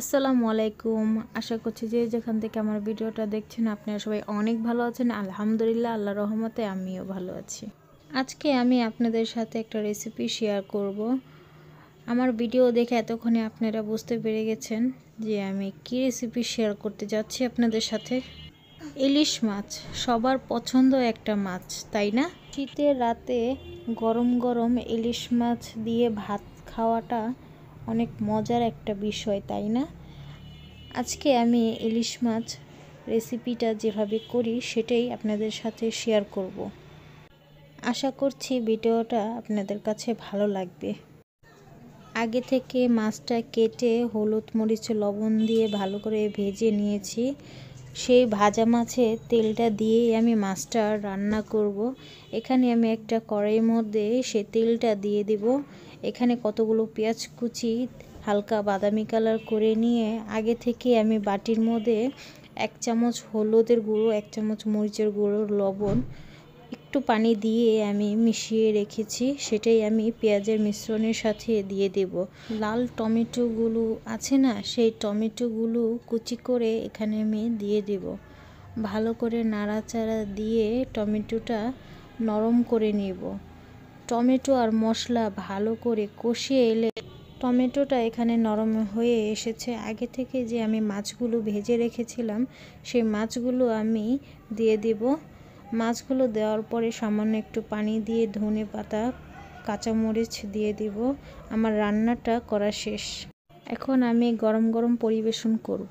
আসসালামু আলাইকুম। আশা করছি যে যেখান থেকে আমার ভিডিওটা দেখছেন আপনারা সবাই অনেক ভালো আছেন। আলহামদুলিল্লাহ, আল্লাহর রহমতে আমিও ভালো আছি। আজকে আমি আপনাদের সাথে একটা রেসিপি শেয়ার করব। আমার ভিডিও দেখে এতক্ষণে আপনারা বুঝতে পেরে গেছেন যে আমি কী রেসিপি শেয়ার করতে যাচ্ছি আপনাদের সাথে। ইলিশ মাছ সবার পছন্দ একটা মাছ, তাই না? শীতের রাতে গরম গরম ইলিশ মাছ দিয়ে ভাত খাওয়াটা অনেক মজার একটা বিষয়, তাই না? আজকে আমি ইলিশ মাছ রেসিপিটা যেভাবে করি সেটাই আপনাদের সাথে শেয়ার করব। আশা করছি ভিডিওটা আপনাদের কাছে ভালো লাগবে। আগে থেকে মাছটা কেটে হলুদ মরিচ লবণ দিয়ে ভালো করে ভেজে নিয়েছি। সেই ভাজা মাছে তেলটা দিয়েই আমি মাছটা রান্না করব। এখানে আমি একটা কড়াইয়ের মধ্যে সে তেলটা দিয়ে দেব। এখানে কতগুলো পেঁয়াজ কুচি হালকা বাদামি কালার করে নিয়ে আগে থেকে আমি বাটির মধ্যে 1 চামচ হলুদের গুঁড়ো, 1 চামচ মরিচের গুঁড়ো, লবণ, একটু পানি দিয়ে আমি মিশিয়ে রেখেছি। সেটাই আমি পেঁয়াজের মিশ্রণের সাথে দিয়ে দেব। লাল টমেটোগুলো আছে না, সেই টমেটোগুলো কুচি করে এখানে আমি দিয়ে দেব। ভালো করে নাড়াচাড়া দিয়ে টমেটোটা নরম করে নেব। টমেটো আর মশলা ভালো করে কষিয়ে এলে টমেটোটা এখানে নরম হয়ে এসেছে। আগে থেকে যে আমি মাছগুলো ভেজে রেখেছিলাম সেই মাছগুলো আমি দিয়ে দেব। মাছগুলো দেওয়ার পরে সামান্য একটু পানি দিয়ে ধনে পাতা, কাঁচামরিচ দিয়ে দিব। আমার রান্নাটা করা শেষ। এখন আমি গরম গরম পরিবেশন করব।